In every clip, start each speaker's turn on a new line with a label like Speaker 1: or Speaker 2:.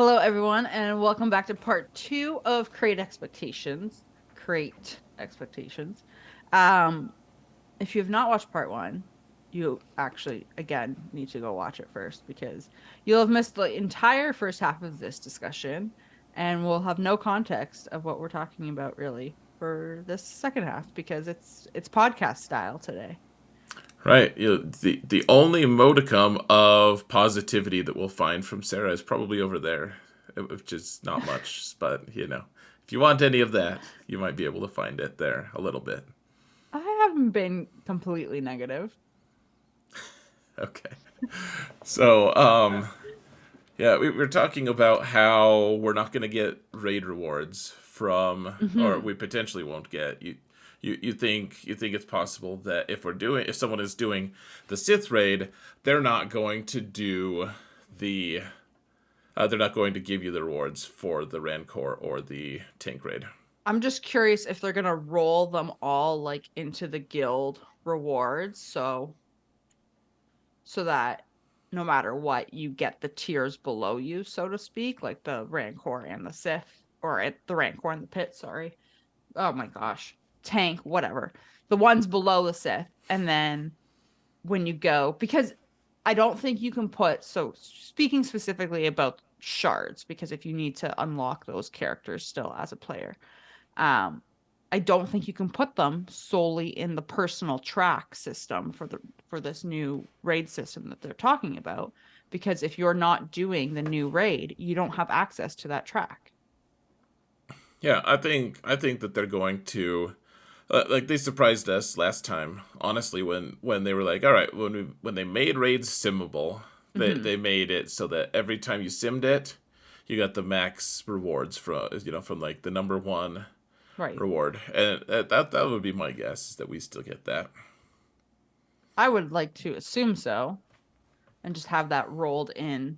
Speaker 1: Hello, everyone, and welcome back to part two of Crate Expectations. Crate Expectations. Um, if you have not watched part one, you actually, again, need to go watch it first because you'll have missed the entire first half of this discussion, and we'll have no context of what we're talking about really for this second half because it's podcast style today.
Speaker 2: Right. The only modicum of positivity that we'll find from Sarah is probably over there, which is not much, but if you want any of that, you might be able to find it there a little bit.
Speaker 1: I haven't been completely negative.
Speaker 2: Okay. So, yeah, we were talking about how we're not going to get raid rewards from, or
Speaker 1: Hmm.
Speaker 2: we potentially won't get. You think it's possible that if someone is doing the Sith raid, they're not going to do the they're not going to give you the rewards for the Rancor or the tank raid.
Speaker 1: I'm just curious if they're gonna roll them all like into the guild rewards, so that no matter what, you get the tiers below you, so to speak, like the Rancor and the Sith, or at the Rancor and the Pit, sorry. Oh my gosh. Tank, whatever. The ones below the Sith. And then when you go, because I don't think you can put, so speaking specifically about shards, because if you need to unlock those characters still as a player, um, I don't think you can put them solely in the personal track system for this new raid system that they're talking about. Because if you're not doing the new raid, you don't have access to that track.
Speaker 2: Yeah, I think that they're going to like they surprised us last time. Honestly, when they were like, all right, when they made raids simmable,
Speaker 1: Hmm.
Speaker 2: they made it so that every time you simmed it, you got the max rewards from like the number one
Speaker 1: Right.
Speaker 2: reward, and that would be my guess is that we still get that.
Speaker 1: I would like to assume so and just have that rolled in.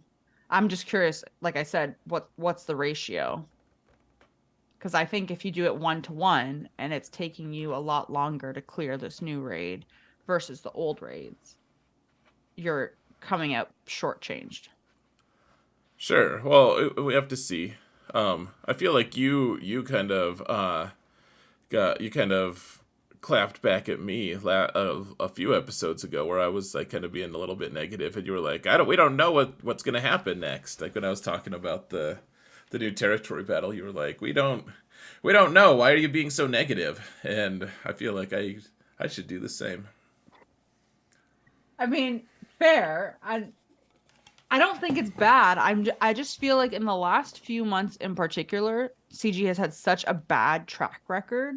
Speaker 1: I'm just curious, like I said, what's the ratio? Because I think if you do it 1 to 1 and it's taking you a lot longer to clear this new raid versus the old raids, you're coming out shortchanged.
Speaker 2: Sure. Well, we have to see. I feel like you kind of you kind of clapped back at me a few episodes ago where I was like kind of being a little bit negative, and you were like, we don't know what's gonna happen next. Like when I was talking about the new territory battle, you were like, we don't know. Why are you being so negative? And I feel like I should do the same.
Speaker 1: I mean, fair. I don't think it's bad. I just feel like in the last few months in particular, CG has had such a bad track record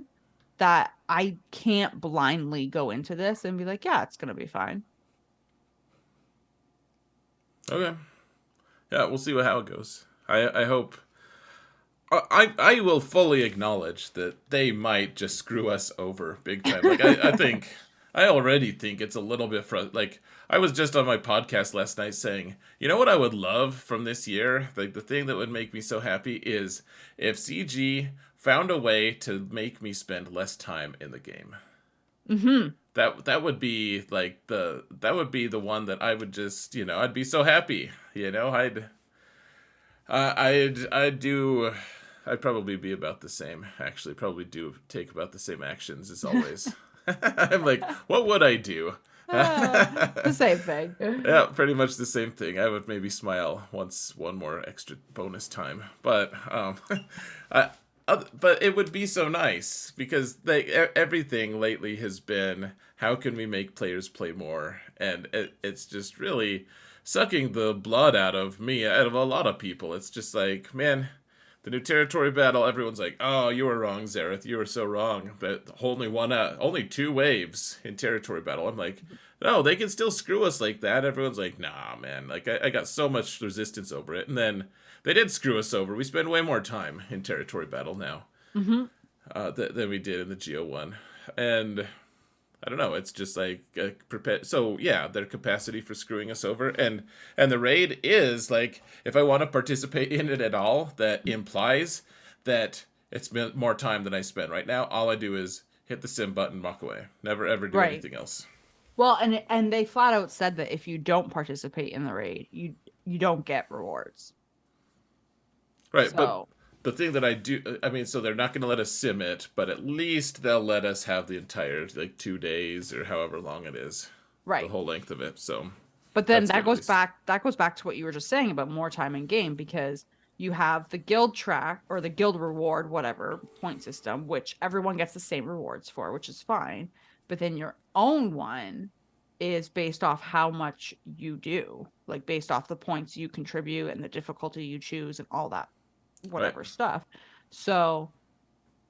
Speaker 1: that I can't blindly go into this and be like, yeah, it's gonna be fine.
Speaker 2: Okay. Yeah, we'll see how it goes. I hope I will fully acknowledge that they might just screw us over big time. Like I think I already think it's a little bit like I was just on my podcast last night saying, you know what I would love from this year? Like the thing that would make me so happy is if CG found a way to make me spend less time in the game.
Speaker 1: Hmm.
Speaker 2: That would be like that would be the one that I would just, I'd be so happy. I'd do. I'd probably be about the same. Actually, probably do take about the same actions as always. I'm like, what would I do?
Speaker 1: The same thing.
Speaker 2: Yeah, pretty much the same thing. I would maybe smile one more extra bonus time, but I, but it would be so nice because everything lately has been how can we make players play more, and it's just really sucking the blood out of me, out of a lot of people. It's just like, man, the new territory battle. Everyone's like, "Oh, you were wrong, Zareth. You were so wrong." But only two waves in territory battle. I'm like, no, they can still screw us like that. Everyone's like, nah, man. Like I got so much resistance over it, and then they did screw us over. We spend way more time in territory battle now
Speaker 1: Hmm.
Speaker 2: than we did in the Geo one, and I don't know. It's just like so yeah, their capacity for screwing us over, and the raid is like if I want to participate in it at all, that implies that it's been more time than I spend right now. All I do is hit the sim button, walk away. Never ever do
Speaker 1: Right.
Speaker 2: anything else.
Speaker 1: Well, and they flat out said that if you don't participate in the raid, you don't get rewards.
Speaker 2: Right, but
Speaker 1: So,
Speaker 2: the thing that I mean, so they're not going to let us sim it, but at least they'll let us have the entire, like, 2 days or however long it is, the
Speaker 1: right.
Speaker 2: whole length of it. So
Speaker 1: But then
Speaker 2: that's good at least.
Speaker 1: that goes back to what you were just saying about more time in game, because you have the guild track or the guild reward, whatever point system, which everyone gets the same rewards for, which is fine. But then your own one is based off how much you do, like based off the points you contribute and the difficulty you choose and all that
Speaker 2: Right.
Speaker 1: whatever stuff. So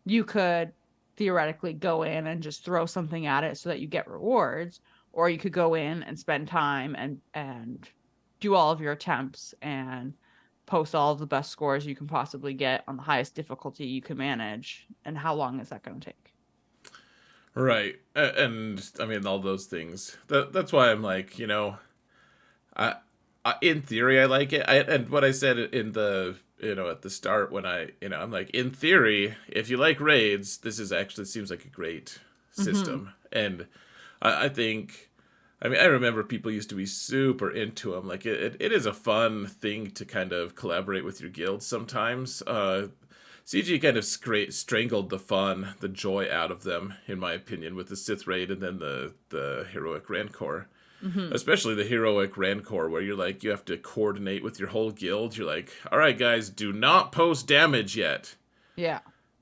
Speaker 1: you could theoretically go in and just throw something at it so that you get rewards, or you could go in and spend time and do all of your attempts and post all of the best scores you can possibly get on the highest difficulty you can manage. And how long is that going to take?
Speaker 2: Right. And I mean, all those things. That's why I'm like, I, in theory, I like it. And what I said in the, at the start when I'm like, in theory, if you like raids, this is actually seems like a great
Speaker 1: Mm-hmm.
Speaker 2: system. And I think, I mean, I remember people used to be super into them. Like, it is a fun thing to kind of collaborate with your guild sometimes. CG kind of strangled the fun, the joy out of them, in my opinion, with the Sith raid and then the heroic Rancor.
Speaker 1: Mm-hmm.
Speaker 2: Especially the heroic Rancor, where you're like, you have to coordinate with your whole guild. You're like, all right, guys, do not post damage yet.
Speaker 1: Yeah.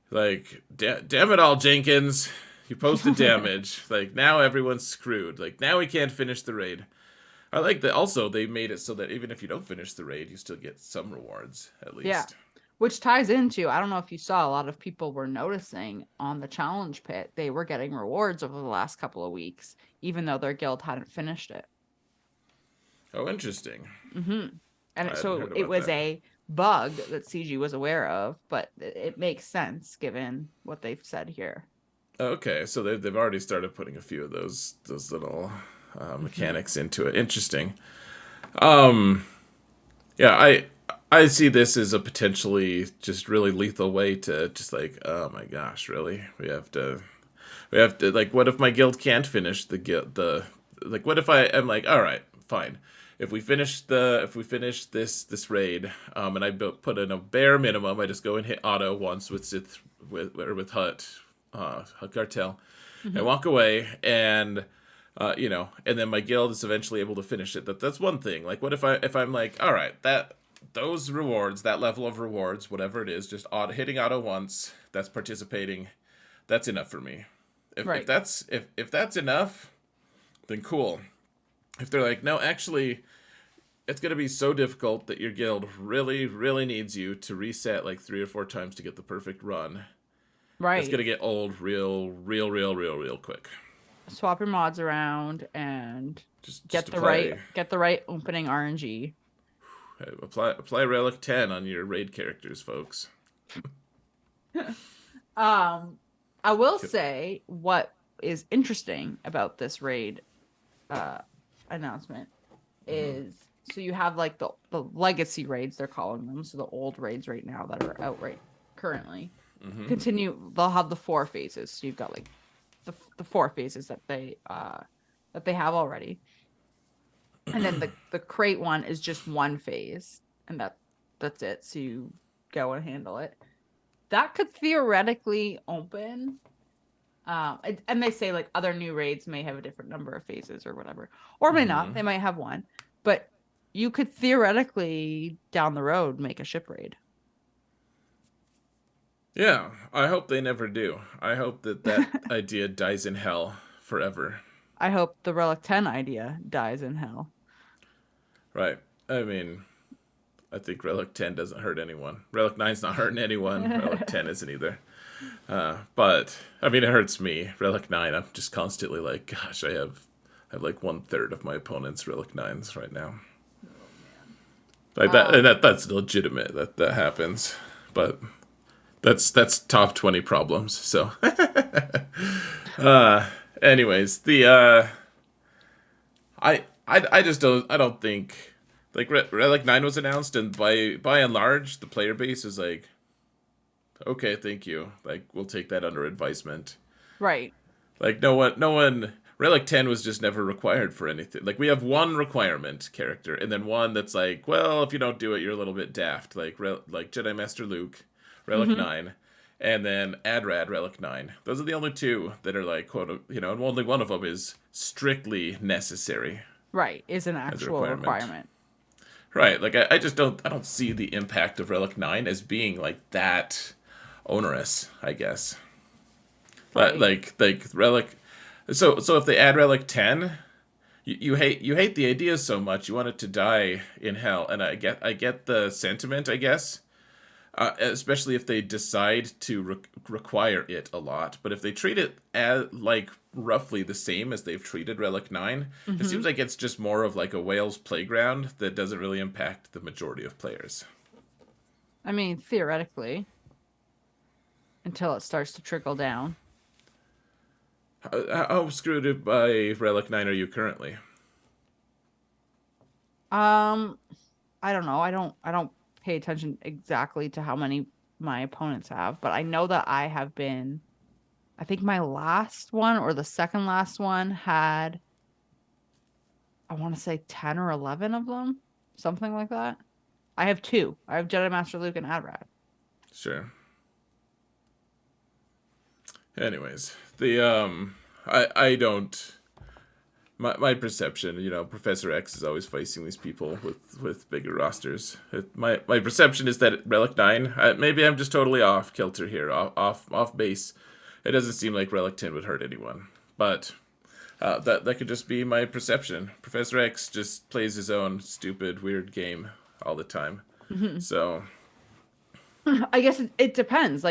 Speaker 2: Like, damn it all, Jenkins. You posted damage. Like, now everyone's screwed. Like, now we can't finish the raid. I like that. Also, they made it so that even if you don't finish the raid, you still get some rewards, at
Speaker 1: Yeah.
Speaker 2: least.
Speaker 1: Which ties into, I don't know if you saw, a lot of people were noticing on the challenge pit, they were getting rewards over the last couple of weeks, even though their guild hadn't finished it.
Speaker 2: Oh, interesting.
Speaker 1: And
Speaker 2: I hadn't
Speaker 1: so
Speaker 2: heard
Speaker 1: it
Speaker 2: about
Speaker 1: was
Speaker 2: that.
Speaker 1: a bug that CG was aware of, but it makes sense given what they've said here.
Speaker 2: Okay, so they've already started putting a few of those little
Speaker 1: Hmm.
Speaker 2: mechanics into it. Interesting. Um, yeah, I see this as a potentially just really lethal way to just like, oh my gosh, really? We have to like, what if my guild can't finish the like, what if I am like, all right, fine. If we finish this raid, and I put in a bare minimum, I just go and hit auto once with Sith with Hut Cartel, and
Speaker 1: Hmm.
Speaker 2: walk away, and and then my guild is eventually able to finish it. That's one thing. Like, what if I'm like, all right, that those rewards, that level of rewards, whatever it is, just hitting auto once, that's participating, that's enough for me. If
Speaker 1: Right.
Speaker 2: that's enough, then cool. If they're like, no, actually, it's gonna be so difficult that your guild really, really needs you to reset like 3 or 4 times to get the perfect run. It's
Speaker 1: Right.
Speaker 2: gonna get old real quick.
Speaker 1: Swap your mods around and
Speaker 2: Just apply
Speaker 1: get the right opening RNG.
Speaker 2: apply Relic 10 on your raid characters, folks.
Speaker 1: um, I will say what is interesting about this raid uh announcement is, so you have like the legacy raids, they're calling them, so the old raids right now that are out right currently. Continue, they'll have the four phases. So you've got like the four phases that they have already. And then the Krayt one is just one phase, and that's it. So you go and handle it. That could theoretically open. And they say like other new raids may have a different number of phases or whatever, or may not. They might have one, but you could theoretically down the road make a ship raid.
Speaker 2: Yeah, I hope they never do. I hope that idea dies in hell forever.
Speaker 1: I hope the Relic 10 idea dies in hell.
Speaker 2: Right. I mean, I think Relic 10 doesn't hurt anyone. Relic 9's not hurting anyone. Relic 10 isn't either. But I mean, it hurts me. Relic 9, I'm just constantly like, gosh, I have like 1/3 of my opponent's Relic 9s right now.
Speaker 1: Oh man.
Speaker 2: Like that, and that's legitimate. That happens, but that's top 20 problems. So, anyways, the I just don't think like Relic 9 was announced, and by and large the player base is like, okay, thank you, like we'll take that under advisement.
Speaker 1: Right.
Speaker 2: Like no one Relic 10 was just never required for anything. Like, we have one requirement character, and then one that's like, well, if you don't do it, you're a little bit daft. Like Jedi Master Luke, Relic
Speaker 1: Hmm.
Speaker 2: 9, and then Adrad Relic 9. Those are the only two that are like, quote, and only one of them is strictly necessary
Speaker 1: Right, is an
Speaker 2: as a
Speaker 1: actual
Speaker 2: requirement.
Speaker 1: requirement.
Speaker 2: Right, like, I just don't see the impact of Relic 9 as being like that onerous, I guess.
Speaker 1: Right.
Speaker 2: Like Relic. So if they add Relic 10, you hate the idea so much you want it to die in hell, and I get the sentiment, I guess, especially if they decide to require it a lot. But if they treat it as like roughly the same as they've treated Relic 9, it
Speaker 1: Hmm.
Speaker 2: seems like it's just more of like a whale's playground that doesn't really impact the majority of players.
Speaker 1: I mean, theoretically, until it starts to trickle down.
Speaker 2: How screwed by Relic 9 are you currently?
Speaker 1: Um, I don't know. I don't pay attention exactly to how many my opponents have, but I know that I have been, I think my last one or the second last one had, I want to say 10 or 11 of them, something like that. I have two. I have Jedi Master Luke and Adrad.
Speaker 2: Sure. Anyways, I don't. My perception, Professor X is always facing these people with bigger rosters. My perception is that Relic 9, maybe I'm just totally off kilter here, off base. It doesn't seem like Relic 10 would hurt anyone, but that could just be my perception. Professor X just plays his own stupid, weird game all the time.
Speaker 1: Mhm.
Speaker 2: So
Speaker 1: I guess it depends.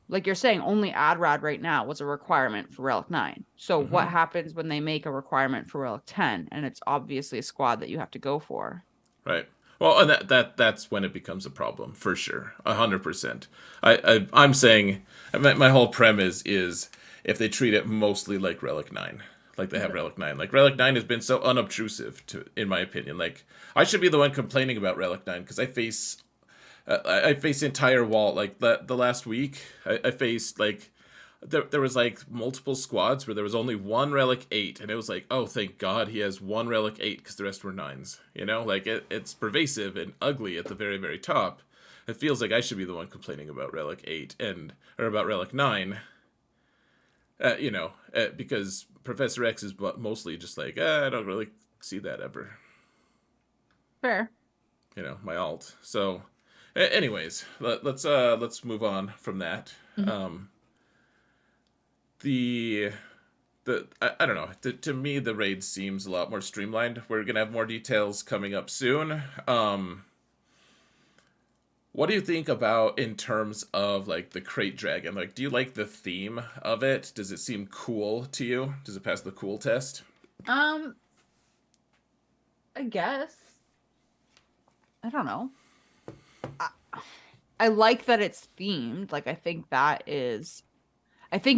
Speaker 1: Like you're saying, only Adrad right now was a requirement for Relic 9. So what
Speaker 2: mhm.
Speaker 1: happens when they make a requirement for Relic 10 and it's obviously a squad that you have to go for?
Speaker 2: Right. Well, and that's when it becomes a problem for sure, 100%. I'm saying my whole premise is if they treat it mostly like Relic 9, like they have Relic 9. Like Relic 9 has been so unobtrusive to, in my opinion. Like I should be the one complaining about Relic 9 because I face the entire wall. Like the last week, I faced like there was like multiple squads where there was only one relic 8, and it was like, oh, thank God he has one relic 8 because the rest were 9s. Like it's pervasive and ugly at the very very top. It feels like I should be the one complaining about relic 8 and or about relic 9. Because Professor X is mostly just like, I don't really see that ever.
Speaker 1: Fair.
Speaker 2: My alt. So, anyways, let's move on from that.
Speaker 1: Mhm.
Speaker 2: The I don't know. To me, the raid seems a lot more streamlined. We're gonna have more details coming up soon. What do you think about in terms of like the Krayt Dragon? Like, do you like the theme of it? Does it seem cool to you? Does it pass the cool test?
Speaker 1: Um, I guess. I don't know. I, I like that it's themed. Like I think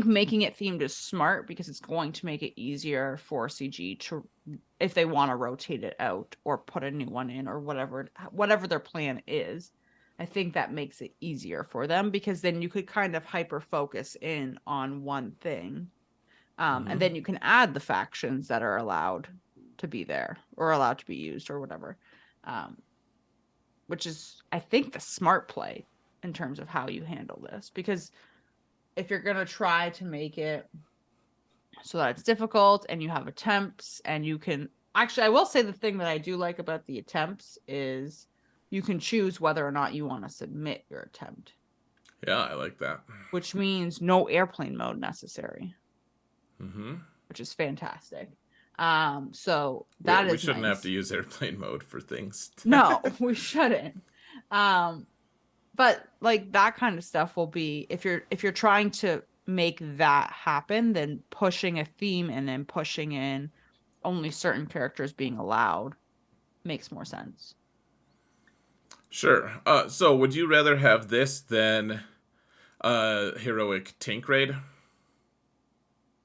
Speaker 1: making it themed is smart because it's going to make it easier for CG to if they want to rotate it out or put a new one in or whatever their plan is. I think that makes it easier for them because then you could kind of hyper focus in on one thing. And
Speaker 2: Mm-hmm.
Speaker 1: then you can add the factions that are allowed to be there or allowed to be used or whatever. Um, which is I think the smart play in terms of how you handle this because if you're going to try to make it so that it's difficult and you have attempts and you can actually I will say the thing that I do like about the attempts is you can choose whether or not you want to submit your attempt,
Speaker 2: Yeah, I like that.
Speaker 1: which means no airplane mode necessary,
Speaker 2: Mm-hmm.
Speaker 1: which is fantastic. So
Speaker 2: We
Speaker 1: that
Speaker 2: we
Speaker 1: is
Speaker 2: shouldn't have to
Speaker 1: nice.
Speaker 2: use airplane mode for things.
Speaker 1: No, we shouldn't. Um but like that kind of stuff will be if you're trying to make that happen, then pushing a theme and then pushing in only certain characters being allowed makes more sense.
Speaker 2: Sure. So would you rather have this than heroic tank raid?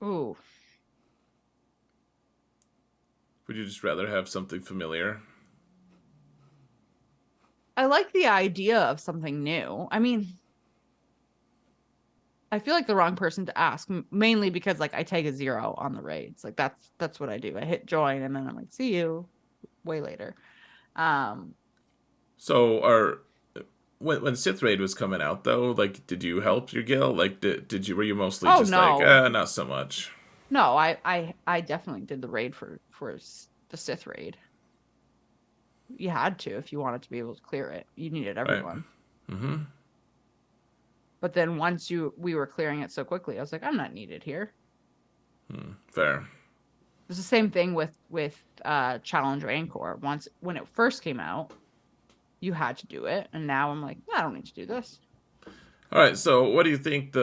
Speaker 1: Ooh,
Speaker 2: Would you just rather have something familiar?
Speaker 1: I like the idea of something new. I mean, I feel like the wrong person to ask, mainly because like I take a 0 on the raids. Like that's what I do. I hit join and then I'm like, see you way later. Um,
Speaker 2: So are when Sith Raid was coming out though, like did you help your guild? Like did you were you mostly
Speaker 1: oh
Speaker 2: just like,
Speaker 1: no,
Speaker 2: not so much?
Speaker 1: no, I definitely did the raid for the Sith raid. You had to if you wanted to be able to clear it. You needed
Speaker 2: Right.
Speaker 1: everyone.
Speaker 2: Mm-hmm.
Speaker 1: But then once we were clearing it so quickly, I was like, I'm not needed here.
Speaker 2: Fair.
Speaker 1: It's the same thing with Challenge Rancor. Once when it first came out, you had to do it, and now I'm like, I don't need to do this.
Speaker 2: All right. So what do you think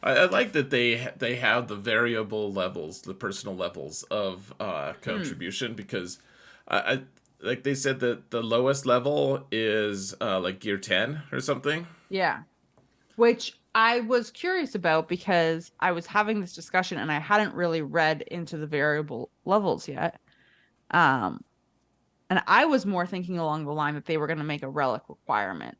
Speaker 2: I like that they have the variable levels, the personal levels of
Speaker 1: Hmm.
Speaker 2: contribution because I like they said that the lowest level is like gear 10 or something.
Speaker 1: Yeah. Which I was curious about because I was having this discussion and I hadn't really read into the variable levels yet. Um, and I was more thinking along the line that they were going to make a relic requirement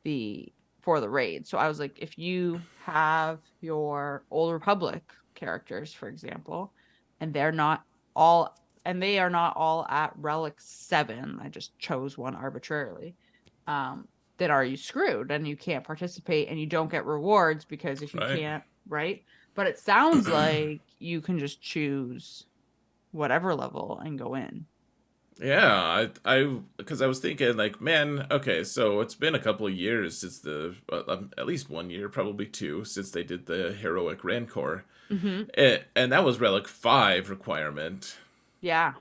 Speaker 1: the for the raid. So I was like, if you have your Old Republic characters, for example, and they're not all they are not all at relic 7, I just chose one arbitrarily. Um, then are you screwed and you can't participate and you don't get rewards because if you
Speaker 2: Right.
Speaker 1: can't, right? But it sounds like you can just choose whatever level and go in.
Speaker 2: Yeah, because I was thinking like, man, okay, so it's been a couple of years since at least 1 year, probably two, since they did the heroic Rancor,
Speaker 1: Mm-hmm.
Speaker 2: and that was relic 5 requirement.
Speaker 1: Yeah.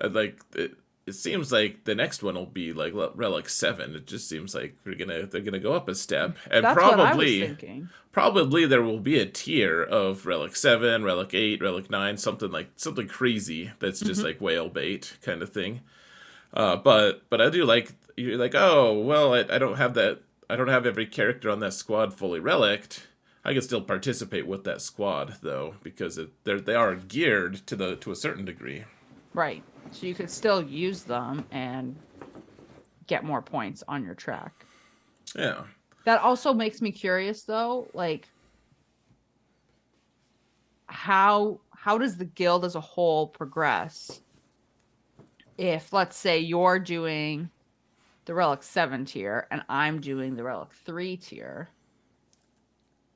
Speaker 2: Like it seems like the next one will be like relic 7. It just seems like they're gonna go up a step, and
Speaker 1: That's what I was thinking.
Speaker 2: probably there will be a tier of relic 7, relic 8, relic 9, something crazy that's just
Speaker 1: Mm-hmm.
Speaker 2: like whale bait kind of thing. But I do like you're like, oh well, I don't have that. I don't have every character on that squad fully relicked. I can still participate with that squad though because they are geared to a certain degree.
Speaker 1: Right. So you could still use them and get more points on your track.
Speaker 2: Yeah.
Speaker 1: That also makes me curious though, like how does the guild as a whole progress if let's say you're doing the relic 7 tier and I'm doing the relic 3 tier?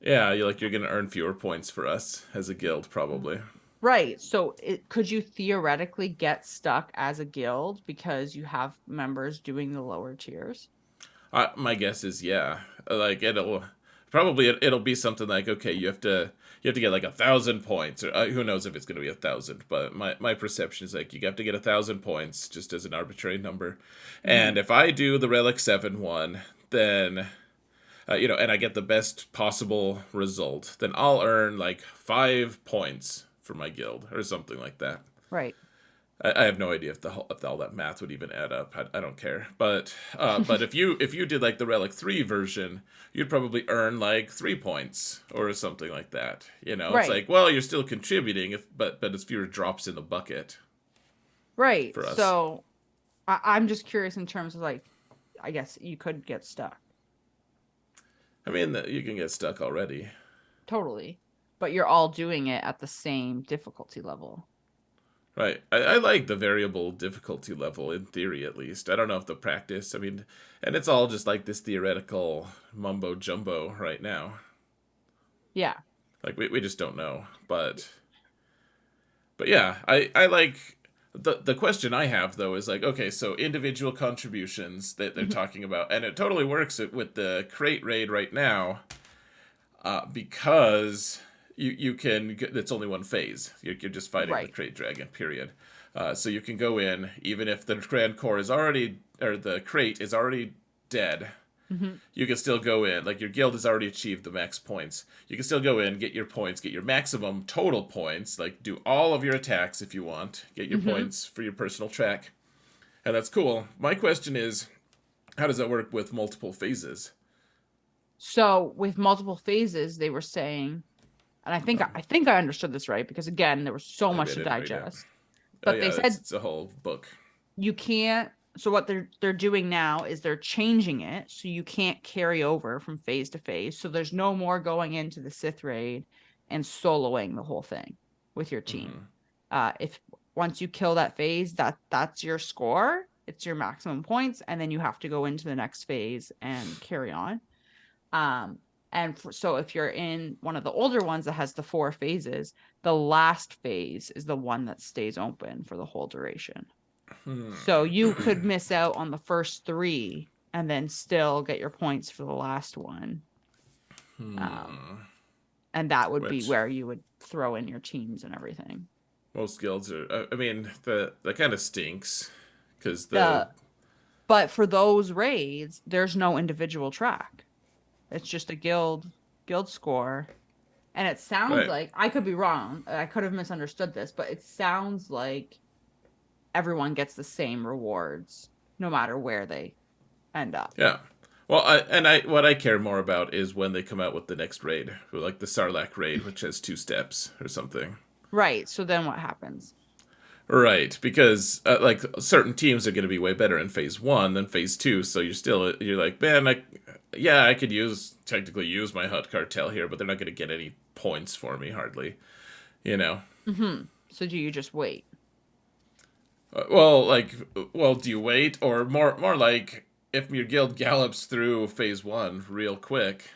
Speaker 2: Yeah, you're gonna earn fewer points for us as a guild probably.
Speaker 1: Right. So could you theoretically get stuck as a guild because you have members doing the lower tiers?
Speaker 2: My guess is yeah. Like it'll be something like okay, you have to get like 1,000 points, or who knows if it's going to be 1,000. But my perception is like you have to get 1,000 points just as an arbitrary number,
Speaker 1: Mm-hmm.
Speaker 2: and if I do the relic 7 one, then and I get the best possible result, then I'll earn like 5 points for my guild or something like that.
Speaker 1: Right.
Speaker 2: I have no idea if all that math would even add up. I don't care. But if you did like the Relic 3 version, you'd probably earn like 3 points or something like that. It's
Speaker 1: Right.
Speaker 2: like, well, you're still contributing, but it's fewer drops in the bucket
Speaker 1: Right.
Speaker 2: for us.
Speaker 1: So I'm just curious in terms of like, I guess you could get stuck
Speaker 2: I mean, you can get stuck already.
Speaker 1: totally, but you're all doing it at the same difficulty level.
Speaker 2: Right. I like the variable difficulty level in theory, at least. I don't know if the practice, I mean, and it's all just like this theoretical mumbo jumbo right now.
Speaker 1: Yeah.
Speaker 2: Like, we just don't know. But yeah, I like the question I have though is like, okay, so individual contributions that they're
Speaker 1: Mhm.
Speaker 2: talking about, and it totally works with the Krayt raid right now, because you can it's only one phase. You're just fighting the
Speaker 1: Right.
Speaker 2: Krayt dragon. Period. So you can go in even if the Grand Core is already or the Krayt is already dead,
Speaker 1: Hmm.
Speaker 2: you can still go in. Like your guild has already achieved the max points. You can still go in, get your points, get your maximum total points, like do all of your attacks if you want, get your
Speaker 1: Hmm.
Speaker 2: points for your personal track. And that's cool. My question is, how does that work with multiple phases?
Speaker 1: So with multiple phases, they were saying, and I think I understood this right because again, there was so
Speaker 2: Maybe
Speaker 1: much
Speaker 2: I
Speaker 1: to
Speaker 2: didn't read it.
Speaker 1: digest.
Speaker 2: Oh
Speaker 1: But they
Speaker 2: yeah,
Speaker 1: said
Speaker 2: it's a whole book.
Speaker 1: you can't. So what they're doing now is they're changing it so you can't carry over from phase to phase. So there's no more going into the Sith raid and soloing the whole thing with your team.
Speaker 2: Mm-hmm.
Speaker 1: If once you kill that phase, that's your score. It's your maximum points, and then you have to go into the next phase and carry on. So if you're in one of the older ones that has the 4 phases, the last phase is the one that stays open for the whole duration. So you could miss out on the first 3 and then still get your points for the last one. And that would be
Speaker 2: Which
Speaker 1: where you would throw in your teams and everything.
Speaker 2: most guilds are. I mean, that kind of stinks because
Speaker 1: But for those raids, there's no individual track. It's just a guild score. And it sounds
Speaker 2: right.
Speaker 1: like, I could be wrong, I could have misunderstood this, but it sounds like everyone gets the same rewards no matter where they end up.
Speaker 2: Yeah. Well, what I care more about is when they come out with the next raid, like the Sarlacc raid, which has 2 steps or something.
Speaker 1: Right. So then what happens?
Speaker 2: Right, because like certain teams are going to be way better in phase 1 than phase 2, so you're like, man, I could technically use my Hut Cartel here, but they're not going to get any points for me hardly, you know.
Speaker 1: So do you just wait?
Speaker 2: Well, do you wait, or more like if your guild gallops through phase 1 real quick,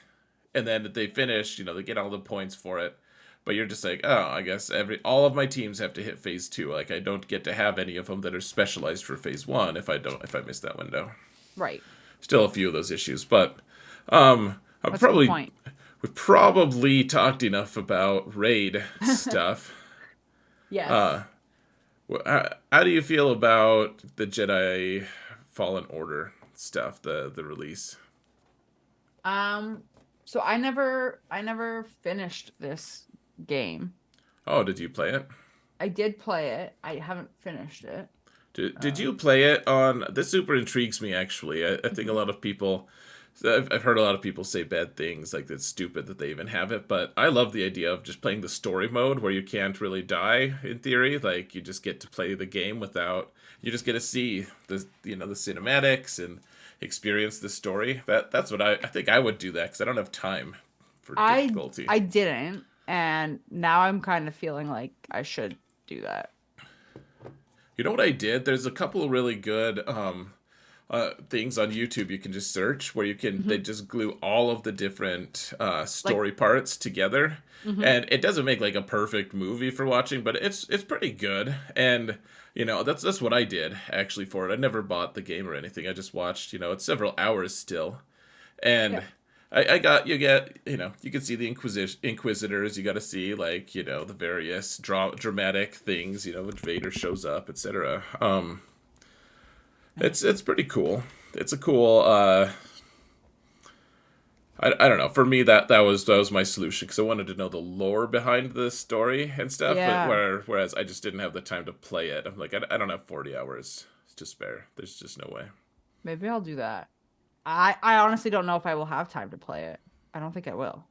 Speaker 2: and then they finish, they get all the points for it. But you're just like, oh, I guess all of my teams have to hit phase 2. Like, I don't get to have any of them that are specialized for phase 1 if I miss that window.
Speaker 1: Right.
Speaker 2: Still a few of those issues, but we've probably talked enough about raid stuff.
Speaker 1: Yes.
Speaker 2: How do you feel about the Jedi Fallen Order stuff, the release?
Speaker 1: So I never finished this game.
Speaker 2: Oh, did you play it?
Speaker 1: I did play it. I haven't finished it.
Speaker 2: Did you play it on... This super intrigues me, actually. I think a lot of people... I've heard a lot of people say bad things, like it's stupid that they even have it, but I love the idea of just playing the story mode where you can't really die, in theory. Like, you just get to play the game without... You just get to see the cinematics and experience the story. That's what I think I would do that, because I don't have time for difficulty.
Speaker 1: I didn't, and now I'm kind of feeling like I should do that.
Speaker 2: You know what I did? There's a couple of really good things on YouTube you can just search where they just glue all of the different story parts together, and it doesn't make like a perfect movie for watching, but it's pretty good. And that's what I did actually for it. I never bought the game or anything. I just watched. It's several hours still, and. Yeah. You can see the Inquisitors. You got to see the various dramatic things. When Vader shows up, etc. It's pretty cool. It's a cool. I don't know. For me, that was my solution, because I wanted to know the lore behind the story and stuff.
Speaker 1: Yeah.
Speaker 2: Whereas I just didn't have the time to play it. I'm like, I don't have 40 hours to spare. There's just no way.
Speaker 1: Maybe I'll do that. I honestly don't know if I will have time to play it. I don't think I will.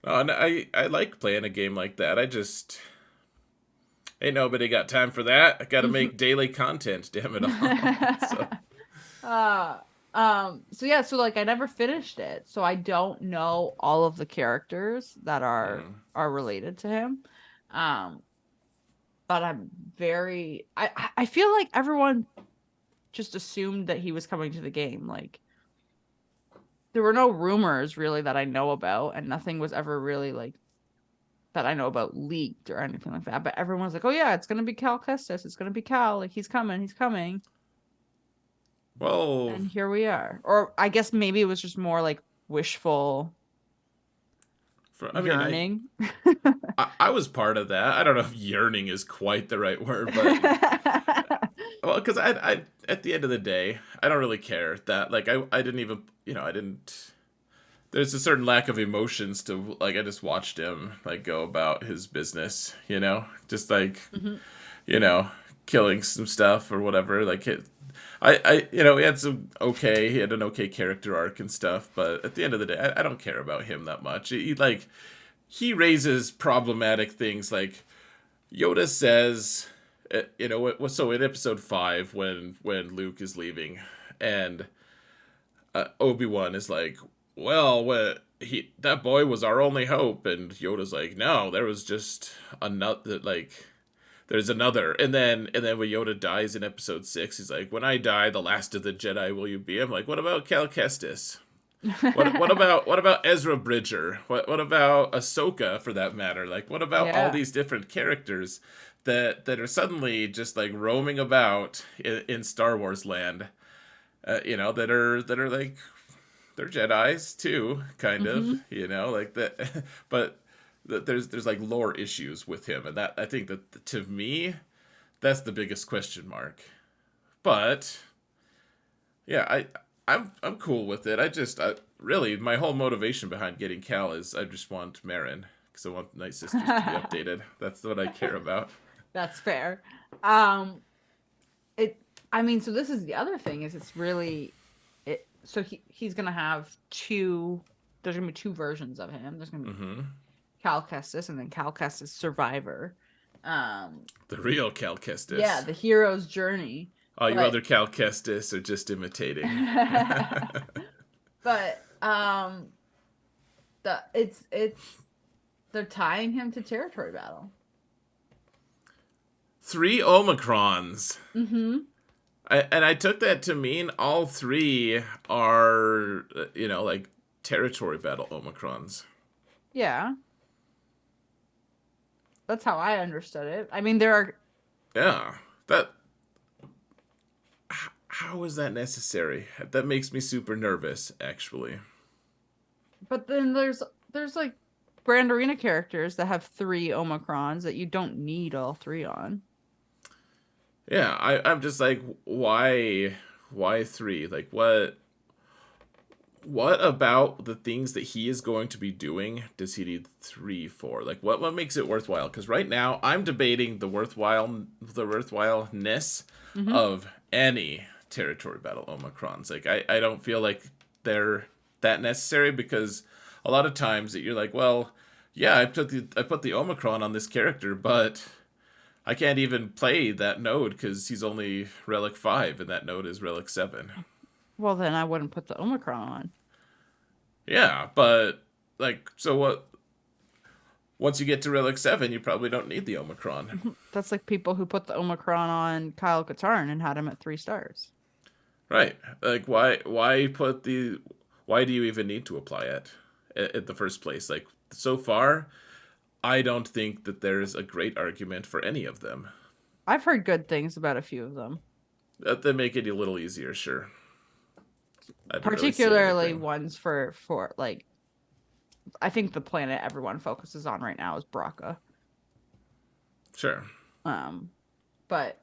Speaker 2: Oh, and I like playing a game like that. I just ain't nobody got time for that. I got to make daily content. Damn it all.
Speaker 1: So yeah. So I never finished it, so I don't know all of the characters that are related to him. But I'm very. I feel like everyone just assumed that he was coming to the game. There were no rumors really that I know about, and nothing was ever really that I know about leaked or anything like that. But everyone's like, "Oh yeah, it's gonna be Cal Kestis. It's gonna be Cal. He's coming. He's coming."
Speaker 2: Well,
Speaker 1: and here we are. Or I guess maybe it was just more wishful yearning.
Speaker 2: I was part of that. I don't know if yearning is quite the right word, but well, because I at the end of the day, I don't really care that I didn't even I didn't. There's a certain lack of emotions to I just watched him go about his business, just killing some stuff or whatever. He had an okay character arc and stuff, but at the end of the day, I don't care about him that much. He raises problematic things like Yoda says, So in episode 5, when Luke is leaving, and Obi-Wan is like, well, that boy was our only hope, and Yoda's like, no, there was just another, like, there's another. And then when Yoda dies in episode 6, he's like, when I die, the last of the Jedi will you be? I'm like, what about Cal Kestis? What about Ezra Bridger? What about Ahsoka, for that matter? Like, what about all
Speaker 1: Yeah.
Speaker 2: these different characters that are suddenly just like roaming about in Star Wars land? That are like, they're Jedi's too, kind of.
Speaker 1: Hmm.
Speaker 2: Like that, but there's like lore issues with him, and that, I think that, to me, that's the biggest question mark. But yeah, I'm cool with it. Really, my whole motivation behind getting Cal is I just want Marin, because I want Night Sisters to be updated. That's what I care about.
Speaker 1: That's fair. Um, it. I mean, so this is the other thing is it's really it. So he's gonna have two. There's gonna be two versions of him. There's gonna be
Speaker 2: Mm-hmm.
Speaker 1: Cal Kestis and then Cal Kestis Survivor. Um,
Speaker 2: The real Cal
Speaker 1: yeah,
Speaker 2: Kestis.
Speaker 1: the hero's journey.
Speaker 2: All you
Speaker 1: But
Speaker 2: other Cal Kestis are just imitating.
Speaker 1: but it's they're tying him to territory battle.
Speaker 2: 3 Omicrons.
Speaker 1: Mm-hmm.
Speaker 2: And I took that to mean all 3 are, like, territory battle Omicrons.
Speaker 1: Yeah, that's how I understood it. I mean, there are,
Speaker 2: Yeah. That. How is that necessary? That makes me super nervous, actually.
Speaker 1: but then there's like Grand Arena characters that have three Omicrons that you don't need all three on.
Speaker 2: Yeah, I'm just like, why 3? Like, what about the things that he is going to be doing does he need 3 for? Like, what makes it worthwhile? Because right now I'm debating the worthwhileness
Speaker 1: Mm-hmm.
Speaker 2: of any territory battle Omicrons. Like, I don't feel like they're that necessary, because a lot of times that you're like, well, yeah, I put the Omicron on this character, but I can't even play that node because he's only Relic 5 and that node is Relic 7.
Speaker 1: Well, then I wouldn't put the Omicron on.
Speaker 2: Yeah, but, like, so what? Once you get to Relic 7, you probably don't need the Omicron.
Speaker 1: That's like people who put the Omicron on Kyle Katarn and had him at 3 stars.
Speaker 2: Right. Like, why do you even need to apply it at the first place? Like, so far, I don't think that there's a great argument for any of them.
Speaker 1: I've heard good things about a few of them,
Speaker 2: They make it a little easier, sure. I didn't really say
Speaker 1: particularly
Speaker 2: anything.
Speaker 1: ones for like I think the planet everyone focuses on right now is Braca.
Speaker 2: Sure.
Speaker 1: Um, but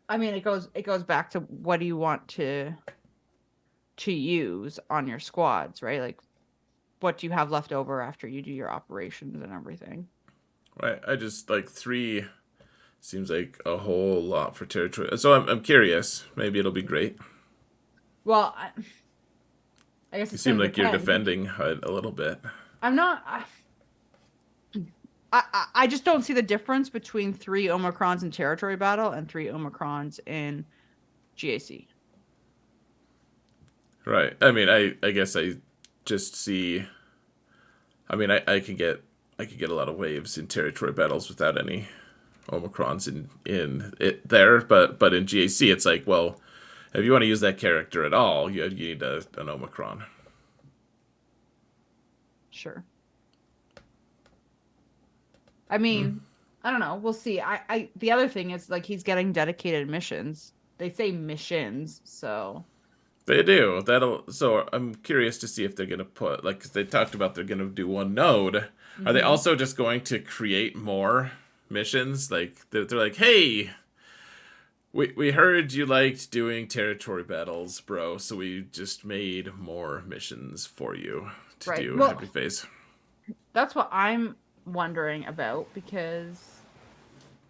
Speaker 1: I mean, it goes back to what do you want to use on your squads, right? Like, what do you have left over after you do your operations and everything?
Speaker 2: Right. I just, like, 3 seems like a whole lot for territory. So I'm curious. Maybe it'll be great.
Speaker 1: Well, I guess
Speaker 2: You
Speaker 1: it's
Speaker 2: seem
Speaker 1: going to
Speaker 2: like you're
Speaker 1: depend.
Speaker 2: defending it a little bit.
Speaker 1: I'm not. I just don't see the difference between three Omicrons in territory battle and three Omicrons in GAC.
Speaker 2: Right. I mean, I guess I just see. I mean, I could get a lot of waves in territory battles without any Omicrons in it there, but in GAC it's like, well, if you want to use that character at all, you need an Omicron.
Speaker 1: Sure. I mean, I don't know. We'll see. The other thing is like he's getting dedicated missions. They say missions, so
Speaker 2: They do. So I'm curious to see if they're gonna put, like, 'cause they talked about they're gonna do one node. Are they
Speaker 1: hmm
Speaker 2: also just going to create more missions? Like, they're like, hey, we heard you liked doing territory battles, bro. So we just made more missions for you to
Speaker 1: right.
Speaker 2: do
Speaker 1: Well,
Speaker 2: every phase.
Speaker 1: that's what I'm wondering about because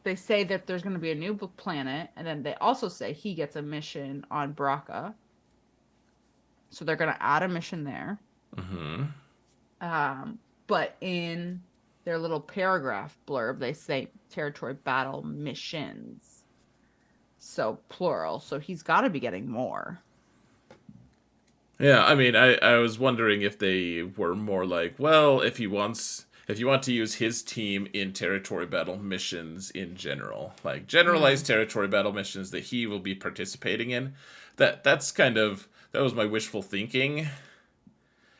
Speaker 1: they say that there's going to be a new planet, and then they also say he gets a mission on Braca, so they're going to add a mission there.
Speaker 2: Mm-hmm.
Speaker 1: But in their little paragraph blurb, they say territory battle missions. So plural. So he's got to be getting more.
Speaker 2: Yeah, I mean, I was wondering if they were more like, well, if you want to use his team in territory battle missions in general, like generalized
Speaker 1: Mm.
Speaker 2: territory battle missions that he will be participating in, that was my wishful thinking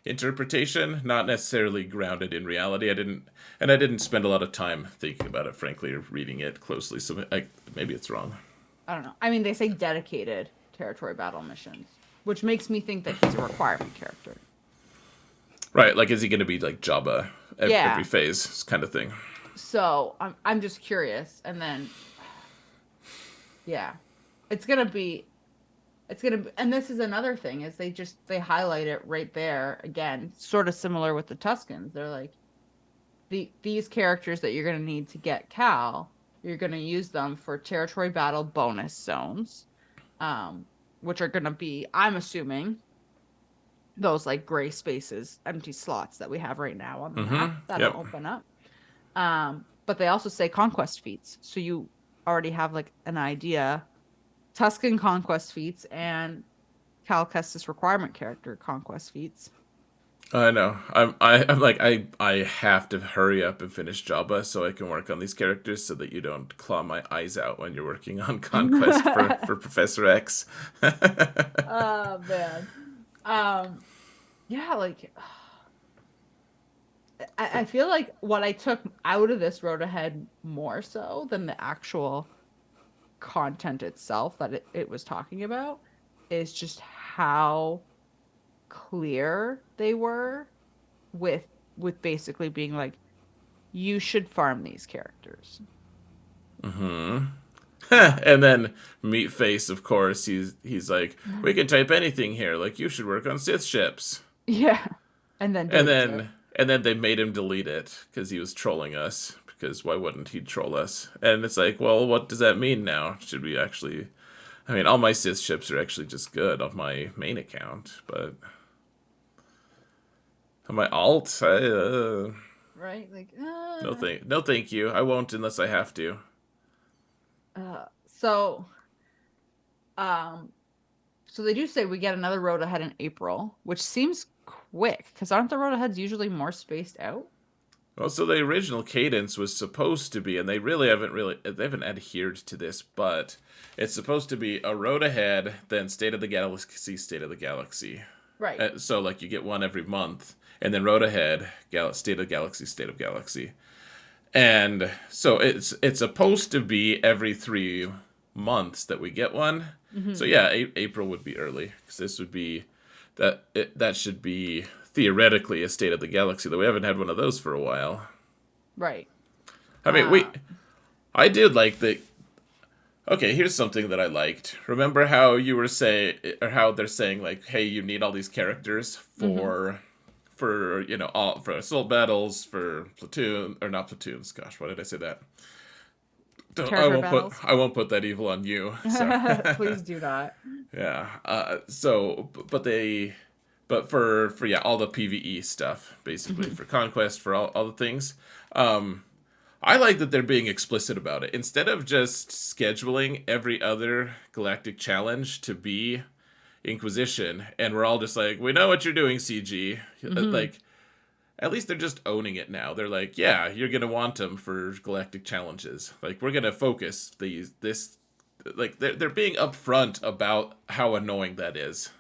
Speaker 2: interpretation, not necessarily grounded in reality. I didn't spend a lot of time thinking about it, frankly, or reading it closely. So maybe it's wrong.
Speaker 1: I don't know. I mean, they say dedicated territory battle missions, which makes me think that he's a requirement character.
Speaker 2: Right, like is he going to be like Jabba every
Speaker 1: Yeah.
Speaker 2: phase kind of thing?
Speaker 1: So I'm just curious. And then yeah. It's gonna be and this is another thing is they highlight it right there again, sort of similar with the Tuscans. They're like these characters that you're gonna need to get Cal, you're gonna use them for territory battle bonus zones. Which are gonna be, I'm assuming, those like gray spaces, empty slots that we have right now on the map
Speaker 2: Mm-hmm.
Speaker 1: that'll
Speaker 2: Yep.
Speaker 1: open up. But they also say conquest feats. So you already have like an idea. Tuscan conquest feats and Cal Kestis requirement character conquest feats.
Speaker 2: I know. I'm like I have to hurry up and finish Jabba so I can work on these characters so that you don't claw my eyes out when you're working on Conquest for Professor X.
Speaker 1: Oh man. Um yeah, like I feel like what I took out of this road ahead more so than the actual content itself that it was talking about is just how clear they were with basically being like, you should farm these characters.
Speaker 2: Mm-hmm.
Speaker 1: Um,
Speaker 2: And then Meatface, of course, he's like, we can type anything here. Like you should work on Sith ships.
Speaker 1: yeah, and then
Speaker 2: And
Speaker 1: deletes it.
Speaker 2: then and then they made him delete it because he was trolling us. Because why wouldn't he troll us? And it's like, well, what does that mean now? Should we actually? I mean, all my Sith ships are actually just good on my main account, but on my alt,
Speaker 1: Right? Like,
Speaker 2: no, thank you. I won't unless I have to.
Speaker 1: so, um, so they do say we get another road ahead in April, which seems quick because aren't the road aheads usually more spaced out?
Speaker 2: Well, so the original cadence was supposed to be, and they haven't adhered to this, but it's supposed to be a road ahead, then State of the Galaxy, State of the Galaxy.
Speaker 1: Right.
Speaker 2: So like you get one every month, and then road ahead, State of Galaxy, State of Galaxy, and so it's supposed to be every 3 months that we get one. So
Speaker 1: Hmm.
Speaker 2: yeah, April would be early because this would be that should be theoretically a State of the Galaxy, though we haven't had one of those for a while.
Speaker 1: Right.
Speaker 2: I mean,
Speaker 1: Uh,
Speaker 2: I did like the. Okay, here's something that I liked. Remember how you were saying, or how they're saying, like, hey, you need all these characters
Speaker 1: mhm.
Speaker 2: for all for assault battles, for platoon or not platoons. Gosh, why did I say that? Don't
Speaker 1: Territory battles.
Speaker 2: I won't put that evil on you. So
Speaker 1: Please do not.
Speaker 2: yeah. But for yeah, all the PVE stuff, basically
Speaker 1: Hmm.
Speaker 2: for conquest, for all the things. I like that they're being explicit about it. Instead of just scheduling every other galactic challenge to be Inquisition, and we're all just like, we know what you're doing, CG.
Speaker 1: Hmm.
Speaker 2: Like, at least they're just owning it now. They're like, yeah, you're gonna want them for galactic challenges. Like, we're gonna focus this. Like, they're being upfront about how annoying that is.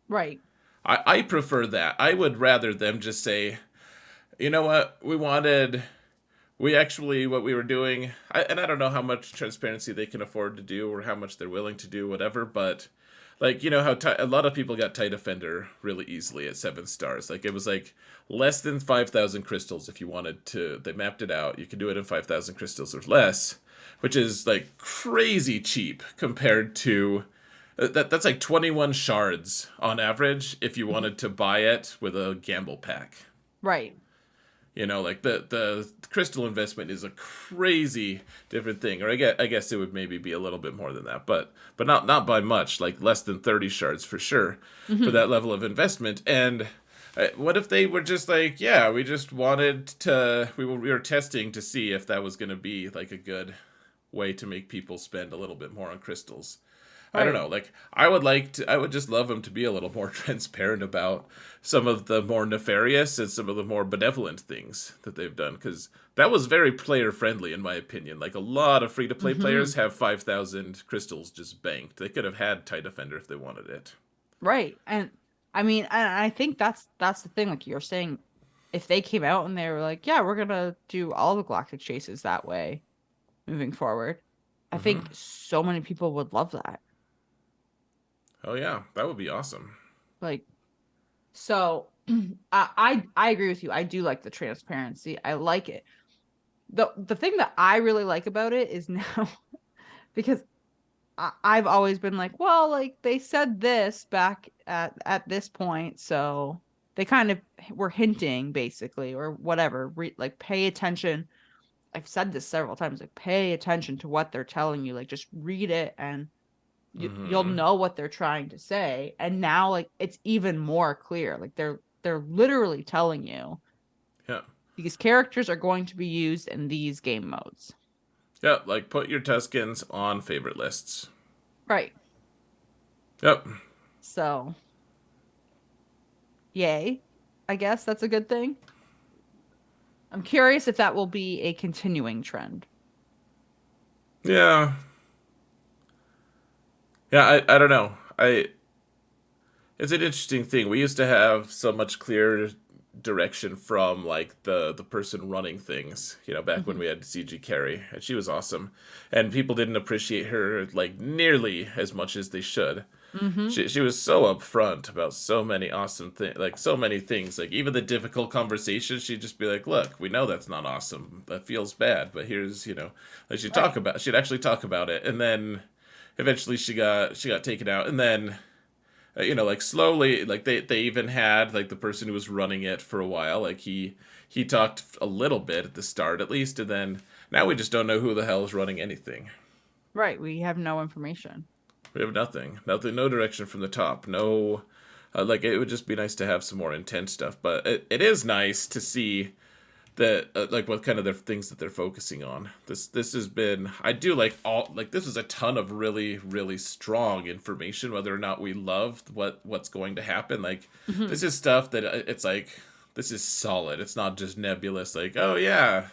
Speaker 1: Right.
Speaker 2: I prefer that. I would rather them just say, you know what, what we were doing, and I don't know how much transparency they can afford to do or how much they're willing to do, whatever, but like, you know how a lot of people got tight offender really easily at 7 stars. Like, it was like less than 5,000 crystals if you wanted to. They mapped it out. You could do it in 5,000 crystals or less, which is like crazy cheap compared to. That's like 21 shards on average if you
Speaker 1: Mhm.
Speaker 2: wanted to buy it with a gamble pack.
Speaker 1: Right.
Speaker 2: Like the crystal investment is a crazy different thing. Or I guess it would maybe be a little bit more than that, but not by much, like less than 30 shards for sure for
Speaker 1: Hmm.
Speaker 2: that level of investment. And What if they were just like, yeah, we just wanted to, we were testing to see if that was going to be like a good way to make people spend a little bit more on crystals. I don't
Speaker 1: Right.
Speaker 2: know. Like, I would just love them to be a little more transparent about some of the more nefarious and some of the more benevolent things that they've done. Because that was very player friendly, in my opinion. Like, a lot of free to play
Speaker 1: Hmm.
Speaker 2: players have 5,000 crystals just banked. They could have had Tight Defender if they wanted it.
Speaker 1: Right. And I mean, I think that's the thing. Like you're saying, if they came out and they were like, yeah, we're gonna do all the galactic chases that way moving forward, I
Speaker 2: Hmm.
Speaker 1: think so many people would love that.
Speaker 2: Oh, yeah. That would be awesome.
Speaker 1: Like, so I agree with you. I do like the transparency. I like it. The thing that I really like about it is now because I've always been like, well, like they said this back at this point, so they kind of were hinting basically or whatever. Like pay attention. I've said this several times. Like pay attention to what they're telling you. Like just read it and you'll
Speaker 2: Hmm.
Speaker 1: know what they're trying to say. And now like it's even more clear. Like they're literally telling you
Speaker 2: Yeah.
Speaker 1: these characters are going to be used in these game modes.
Speaker 2: Yeah, like put your Tuscans on favorite lists.
Speaker 1: Right.
Speaker 2: Yep.
Speaker 1: So, yay. I guess that's a good thing. I'm curious if that will be a continuing trend.
Speaker 2: Yeah. Yeah, I don't know. It's an interesting thing. We used to have so much clearer direction from like the person running things, back when
Speaker 1: Hmm.
Speaker 2: we had CG Carey, and she was awesome. And people didn't appreciate her like nearly as much as they should.
Speaker 1: Hmm.
Speaker 2: She was so upfront about so many awesome things, like so many things, like even the difficult conversations. She'd just be like, "Look, we know that's not awesome. That feels bad, but here's, like
Speaker 1: Right.
Speaker 2: she'd actually talk about it, and then eventually she got taken out, and then like slowly, like they even had like the person who was running it for a while, like he talked a little bit at the start at least, and then now we just don't know who the hell is running anything.
Speaker 1: Right. We have no information.
Speaker 2: We have nothing, no direction from the top. No, like it would just be nice to have some more intense stuff, but it is nice to see that like what kind of their things that they're focusing on. This has been, I do like all, like this is a ton of really really strong information, whether or not we love what's going to happen. Like
Speaker 1: Hmm.
Speaker 2: this is stuff that it's like this is solid. It's not just nebulous. Like, oh yeah,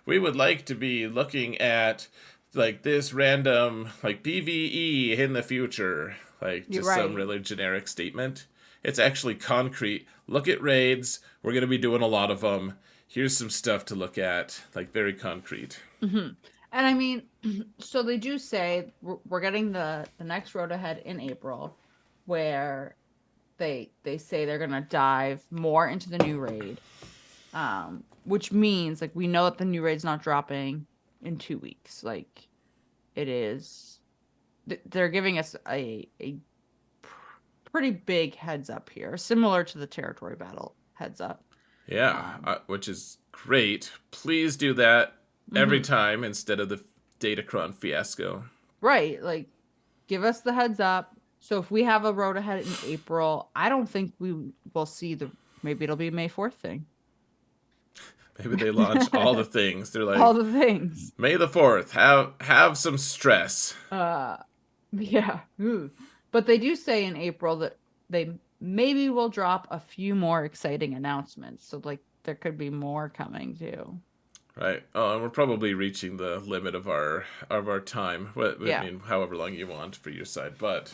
Speaker 2: we would like to be looking at like this random like PVE in the future. Like
Speaker 1: You're
Speaker 2: just some
Speaker 1: right.
Speaker 2: really generic statement. It's actually concrete. Look at raids. We're going to be doing a lot of them. Here's some stuff to look at, like very concrete.
Speaker 1: Hmm. And I mean, so they do say we're getting the next road ahead in April, where they say they're gonna dive more into the new raid, which means like we know that the new raid's not dropping in 2 weeks. Like it is, they're giving us a pretty big heads up here, similar to the territory battle heads up.
Speaker 2: Yeah,
Speaker 1: Um,
Speaker 2: which is great. Please do that every
Speaker 1: mhm.
Speaker 2: time instead of the Datacron fiasco.
Speaker 1: Right, like give us the heads up. So if we have a road ahead in April, I don't think we will see the maybe it'll be a May 4th thing.
Speaker 2: Maybe they launch all the things. They're
Speaker 1: All
Speaker 2: like,
Speaker 1: the things.
Speaker 2: May the 4th, have some stress.
Speaker 1: Uh yeah. Ooh. But they do say in April that they maybe will drop a few more exciting announcements. So like there could be more coming too.
Speaker 2: Right. Oh, and we're probably reaching the limit of our time. I
Speaker 1: Yeah.
Speaker 2: mean, however long you want for your side, but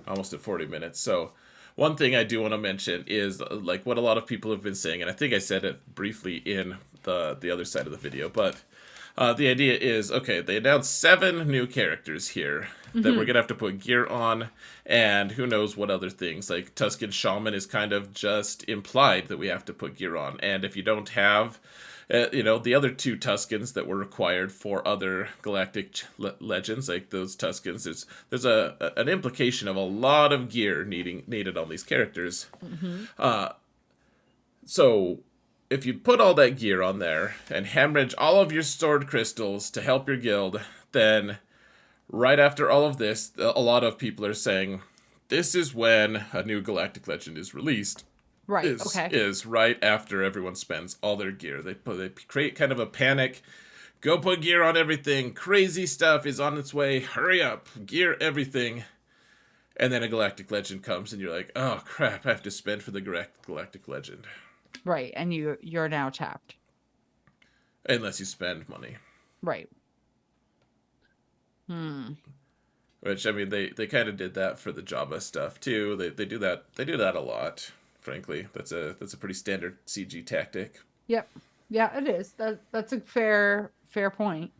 Speaker 2: almost at 40 minutes. So, one thing I do want to mention is like what a lot of people have been saying, and I think I said it briefly in the other side of the video, but the idea is okay. They announced 7 new characters here that we're
Speaker 1: Hmm.
Speaker 2: gonna have to put gear on, and who knows what other things. Like Tuscan Shaman is kind of just implied that we have to put gear on, and if you don't have the other 2 Tuscans that were required for other galactic legends, like those Tuscans, there's an implication of a lot of gear needed on these characters.
Speaker 1: Hmm.
Speaker 2: So if you put all that gear on there and hemorrhage all of your stored crystals to help your guild, then right after all of this, a lot of people are saying this is when a new galactic legend is released.
Speaker 1: Right.
Speaker 2: is
Speaker 1: Okay.
Speaker 2: is right after everyone spends all their gear. They create kind of a panic. Go put gear on everything. Crazy stuff is on its way. Hurry up. Gear everything. And then a galactic legend comes, and you're like, oh crap! I have to spend for the galactic legend.
Speaker 1: Right. And you're now tapped.
Speaker 2: Unless you spend money.
Speaker 1: Right. Hmm.
Speaker 2: Which I mean, they kind of did that for the Jabba stuff too. They do that a lot. Frankly, that's a pretty standard CG tactic.
Speaker 1: Yep. Yeah, it is. That's a fair point.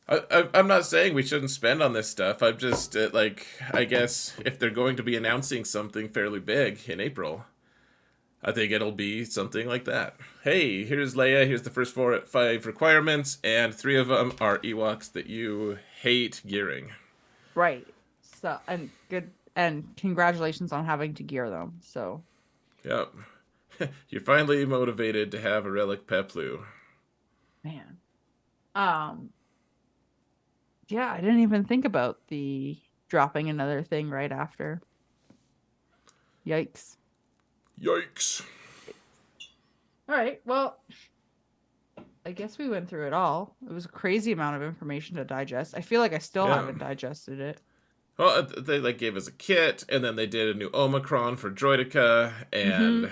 Speaker 2: I'm not saying we shouldn't spend on this stuff. I'm just like, I guess if they're going to be announcing something fairly big in April, I think it'll be something like that. Hey, here's Leia. Here's the first 5 requirements, and 3 of them are Ewoks that you hate gearing.
Speaker 1: Right. So, and good, and congratulations on having to gear them. So,
Speaker 2: Yep. You're finally motivated to have a relic Peplu.
Speaker 1: man. Um, yeah, I didn't even think about the dropping another thing right after. Yikes.
Speaker 2: Yikes.
Speaker 1: All right. Well, I guess we went through it all. It was a crazy amount of information to digest. I feel like I still
Speaker 2: Yeah.
Speaker 1: haven't digested it.
Speaker 2: Well, they like gave us a kit, and then they did a new Omicron for Droideka,
Speaker 1: Mm-hmm.
Speaker 2: and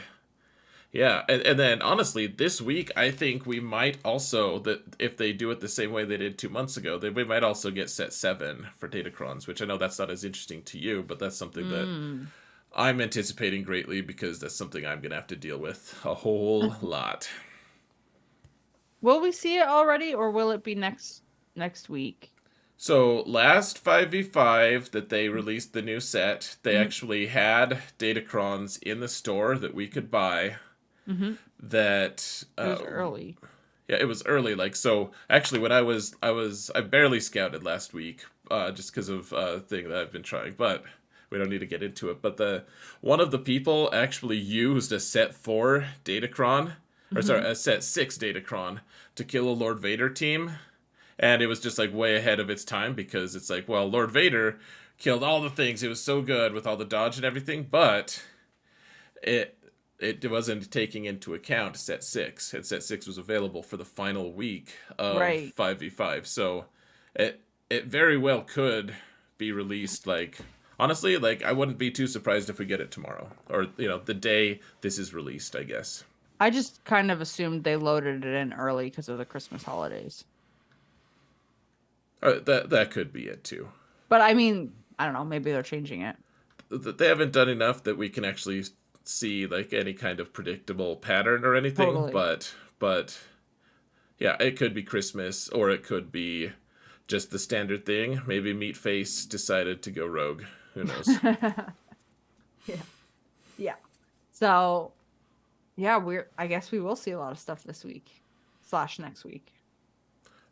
Speaker 2: yeah, and then honestly, this week I think we might also that if they do it the same way they did 2 months ago, we might also get set 7 for Datacrons, which I know that's not as interesting to you, but that's something that
Speaker 1: Mm.
Speaker 2: I'm anticipating greatly because that's something I'm gonna have to deal with a whole lot.
Speaker 1: Will we see it already, or will it be next week?
Speaker 2: So last 5v5 that they released the new set, they
Speaker 1: Mm-hmm.
Speaker 2: actually had Datacrons in the store that we could buy.
Speaker 1: Mm-hmm.
Speaker 2: That
Speaker 1: It was early.
Speaker 2: yeah, it was early. Like so, actually, when I barely scouted last week, just because of thing that I've been trying, but we don't need to get into it. But the one of the people actually used a set 4 Datacron, or sorry,
Speaker 1: Mm-hmm.
Speaker 2: a set 6 Datacron to kill a Lord Vader team, and it was just like way ahead of its time because it's like, well, Lord Vader killed all the things. It was so good with all the dodge and everything, but it it wasn't taking into account set 6, and set 6 was available for the final week of
Speaker 1: Right.
Speaker 2: 5v5, so it very well could be released. Like honestly, like I wouldn't be too surprised if we get it tomorrow, or the day this is released, I guess.
Speaker 1: I just kind of assumed they loaded it in early because of the Christmas holidays.
Speaker 2: That could be it too.
Speaker 1: But I mean, I don't know. Maybe they're changing it.
Speaker 2: They haven't done enough that we can actually see like any kind of predictable pattern or anything,
Speaker 1: Totally.
Speaker 2: but yeah, it could be Christmas, or it could be just the standard thing. Maybe Meatface decided to go rogue. Who knows?
Speaker 1: Yeah. Yeah. So, yeah, I guess we will see a lot of stuff this week slash next week.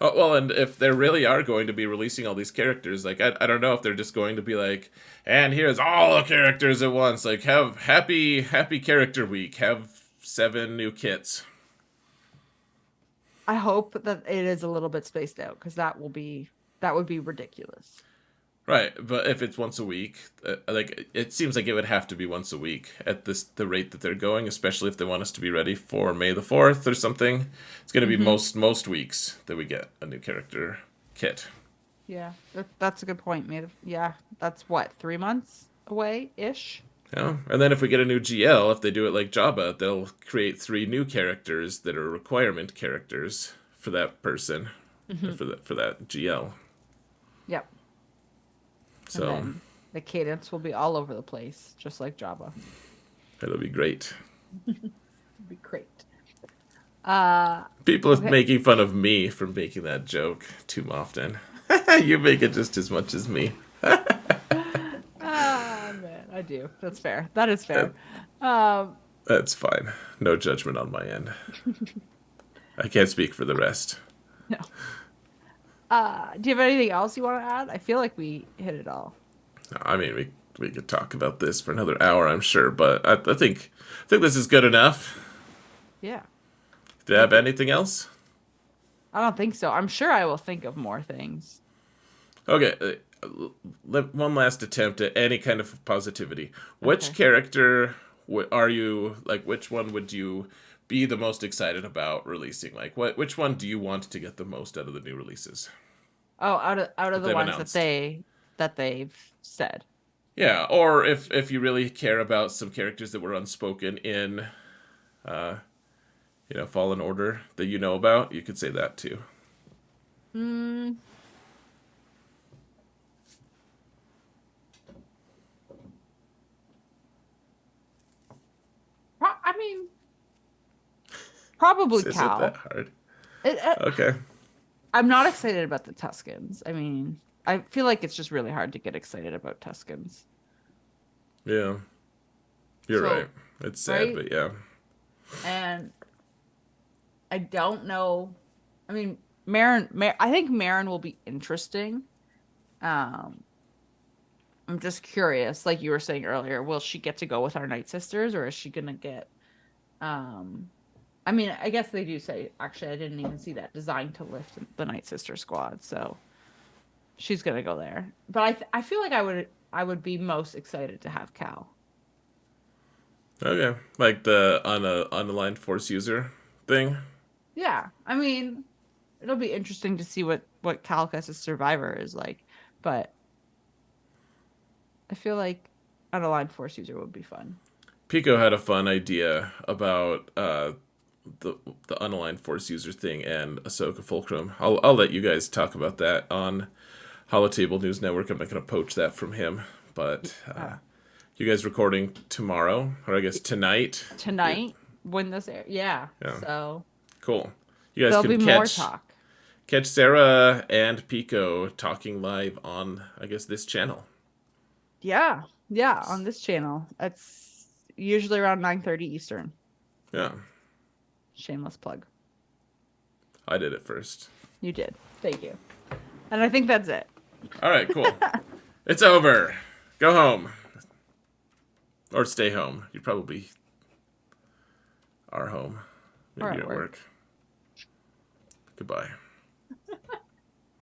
Speaker 2: Oh well, and if they really are going to be releasing all these characters, like I don't know if they're just going to be like, and here's all the characters at once. Like have happy character week. Have 7 new kits.
Speaker 1: I hope that it is a little bit spaced out because that would be ridiculous.
Speaker 2: Right, but if it's once a week, like it seems like it would have to be once a week at the rate that they're going, especially if they want us to be ready for May the 4th or something. It's going to be
Speaker 1: Hmm.
Speaker 2: most weeks that we get a new character kit.
Speaker 1: Yeah, that's a good point, mate. Yeah, that's what, 3 months away ish.
Speaker 2: Yeah, and then if we get a new GL, if they do it like Jabba, they'll create 3 new characters that are requirement characters for that person, or
Speaker 1: Hmm.
Speaker 2: for that GL.
Speaker 1: Yep. And
Speaker 2: So
Speaker 1: then the cadence will be all over the place, just like Java.
Speaker 2: it'll be great.
Speaker 1: It'd be great. Uh,
Speaker 2: People are
Speaker 1: okay.
Speaker 2: making fun of me for making that joke too often. You make it just as much as me.
Speaker 1: Ah, man, I do. That's fair. That is
Speaker 2: Uh,
Speaker 1: fair. Um,
Speaker 2: That's fine. No judgment on my end. I can't speak for the rest.
Speaker 1: no. Do you have anything else you want to add? I feel like we hit it all.
Speaker 2: I mean, we could talk about this for another hour, I'm sure, but I think this is good enough.
Speaker 1: Yeah.
Speaker 2: Do you have anything else?
Speaker 1: I don't think so. I'm sure I will think of more things.
Speaker 2: Okay, one last attempt at any kind of positivity. Which
Speaker 1: Okay.
Speaker 2: character are you like, which one would you be the most excited about releasing? Like, which one do you want to get the most out of the new releases
Speaker 1: Oh, out of
Speaker 2: that
Speaker 1: the
Speaker 2: they've
Speaker 1: ones
Speaker 2: announced?
Speaker 1: that they've said.
Speaker 2: Yeah, or if you really care about some characters that were unspoken in, uh, Fallen Order that you know about, you could say that too.
Speaker 1: Mm, I mean, probably
Speaker 2: Is it that
Speaker 1: Cal.
Speaker 2: hard?
Speaker 1: It,
Speaker 2: Okay.
Speaker 1: I'm not excited about the Tuscans. I mean, I feel like it's just really hard to get excited about Tuscans.
Speaker 2: Yeah, you're right.
Speaker 1: So,
Speaker 2: It's sad,
Speaker 1: right?
Speaker 2: but yeah.
Speaker 1: And I don't know. I mean, I think Marin will be interesting. Um, I'm just curious, like you were saying earlier, will she get to go with our Night Sisters or is she gonna get um I mean, I guess they do say actually I didn't even see that designed to lift the Night Sister squad, so she's gonna go there. But I feel like I would be most excited to have Cal.
Speaker 2: Okay, like the unaligned force user thing.
Speaker 1: Yeah. I mean, it'll be interesting to see what Calcus's survivor is like, but I feel like an aligned force user would be fun.
Speaker 2: Pico had a fun idea about the unaligned force user thing and Ahsoka Fulcrum. I'll let you guys talk about that on Holotable News Network. I'm not going to poach that from him, but
Speaker 1: Uh,
Speaker 2: you guys recording tomorrow, or I guess tonight. It,
Speaker 1: Tonight when this air, yeah.
Speaker 2: yeah,
Speaker 1: So
Speaker 2: cool. You guys
Speaker 1: there'll
Speaker 2: can
Speaker 1: be more
Speaker 2: catch
Speaker 1: talk.
Speaker 2: Sarah and Pico talking live on, I guess, this channel.
Speaker 1: Yeah. Yeah, on this channel. It's usually around 9:30 Eastern.
Speaker 2: Yeah,
Speaker 1: Shameless plug.
Speaker 2: I did it first.
Speaker 1: You did. Thank you. And I think that's it.
Speaker 2: All right, cool. It's over. Go home. Or stay home. You probably are home.
Speaker 1: All
Speaker 2: Maybe
Speaker 1: right,
Speaker 2: you're at
Speaker 1: work.
Speaker 2: work. Goodbye.